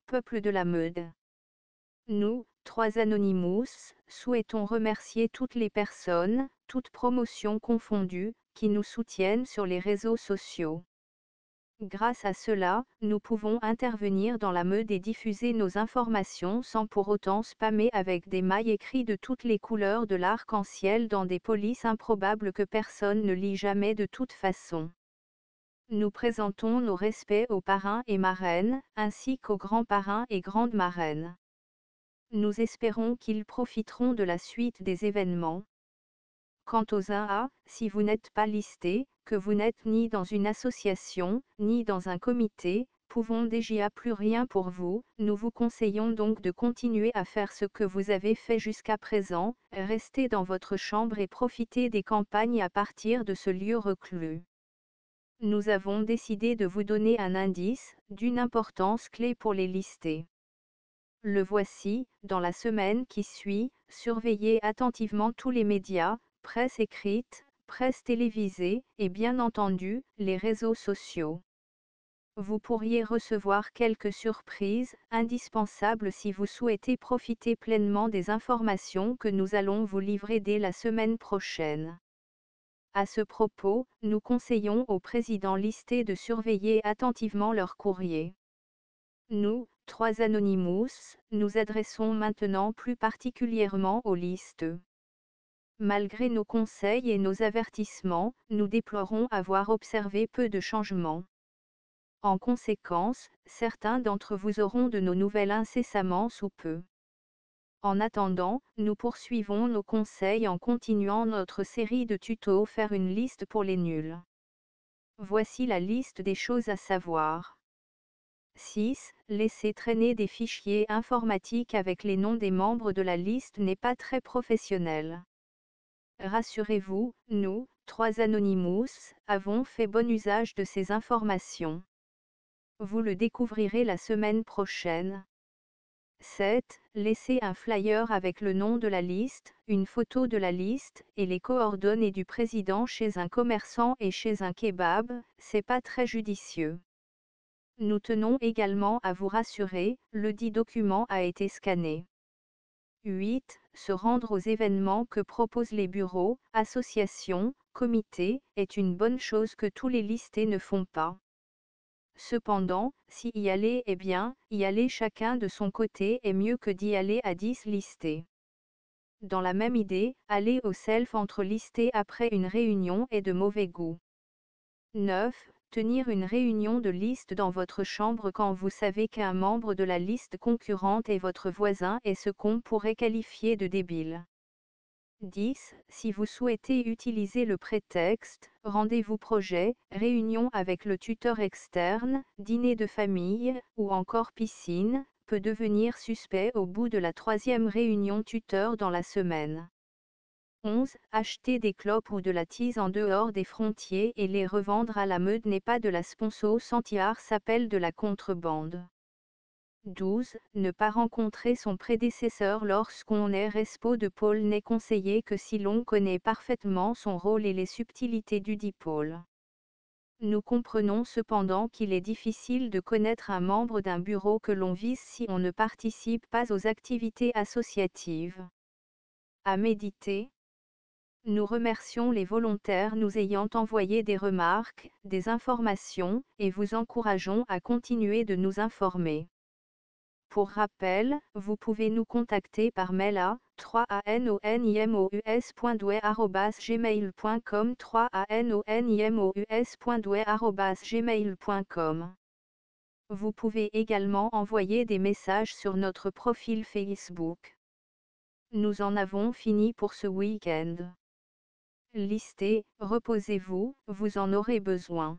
peuple de la Meuse. Nous, 3 Anonymous, souhaitons remercier toutes les personnes, toutes promotions confondues, qui nous soutiennent sur les réseaux sociaux. Grâce à cela, nous pouvons intervenir dans la Meuse et diffuser nos informations sans pour autant spammer avec des mails écrits de toutes les couleurs de l'arc-en-ciel dans des polices improbables que personne ne lit jamais de toute façon. Nous présentons nos respects aux parrains et marraines, ainsi qu'aux grands parrains et grandes marraines. Nous espérons qu'ils profiteront de la suite des événements. Quant aux AA, si vous n'êtes pas listé, que vous n'êtes ni dans une association, ni dans un comité, pouvons déjà plus rien pour vous, nous vous conseillons donc de continuer à faire ce que vous avez fait jusqu'à présent, restez dans votre chambre et profitez des campagnes à partir de ce lieu reclus. Nous avons décidé de vous donner un indice, d'une importance clé pour les listés. Le voici, dans la semaine qui suit, surveillez attentivement tous les médias, presse écrite, presse télévisée, et bien entendu, les réseaux sociaux. Vous pourriez recevoir quelques surprises, indispensables si vous souhaitez profiter pleinement des informations que nous allons vous livrer dès la semaine prochaine. À ce propos, nous conseillons aux présidents listés de surveiller attentivement leur courrier. Nous, 3 Anonymous, nous adressons maintenant plus particulièrement aux listes. Malgré nos conseils et nos avertissements, nous déplorons avoir observé peu de changements. En conséquence, certains d'entre vous auront de nos nouvelles incessamment sous peu. En attendant, nous poursuivons nos conseils en continuant notre série de tutos Faire une liste pour les nuls. Voici la liste des choses à savoir. 6. Laisser traîner des fichiers informatiques avec les noms des membres de la liste n'est pas très professionnel. Rassurez-vous, nous, 3 Anonymous, avons fait bon usage de ces informations. Vous le découvrirez la semaine prochaine. 7. Laisser un flyer avec le nom de la liste, une photo de la liste, et les coordonnées du président chez un commerçant et chez un kebab, c'est pas très judicieux. Nous tenons également à vous rassurer, le dit document a été scanné. 8. Se rendre aux événements que proposent les bureaux, associations, comités, est une bonne chose que tous les listés ne font pas. Cependant, si y aller est bien, y aller chacun de son côté est mieux que d'y aller à 10 listés. Dans la même idée, aller au self entre listés après une réunion est de mauvais goût. 9. Tenir une réunion de liste dans votre chambre quand vous savez qu'un membre de la liste concurrente est votre voisin est ce qu'on pourrait qualifier de débile. 10. Si vous souhaitez utiliser le prétexte, rendez-vous projet, réunion avec le tuteur externe, dîner de famille, ou encore piscine, peut devenir suspect au bout de la 3e réunion tuteur dans la semaine. 11. Acheter des clopes ou de la tease en dehors des frontières et les revendre à la Meuse n'est pas de la sponso Santiar s'appelle de la contrebande. 12. Ne pas rencontrer son prédécesseur lorsqu'on est respo de pôle n'est conseillé que si l'on connaît parfaitement son rôle et les subtilités du dit pôle. Nous comprenons cependant qu'il est difficile de connaître un membre d'un bureau que l'on vise si on ne participe pas aux activités associatives. À méditer. Nous remercions les volontaires nous ayant envoyé des remarques, des informations, et vous encourageons à continuer de nous informer. Pour rappel, vous pouvez nous contacter par mail à 3anonymous.douai@gmail.com 3anonymous.douai@gmail.com. Vous pouvez également envoyer des messages sur notre profil Facebook. Nous en avons fini pour ce week-end. Listez, reposez-vous, vous en aurez besoin.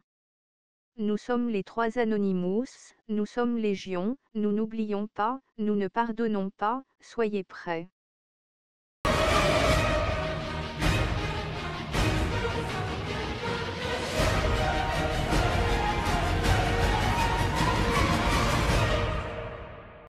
Nous sommes les 3 Anonymous, nous sommes légion, nous n'oublions pas, nous ne pardonnons pas, soyez prêts.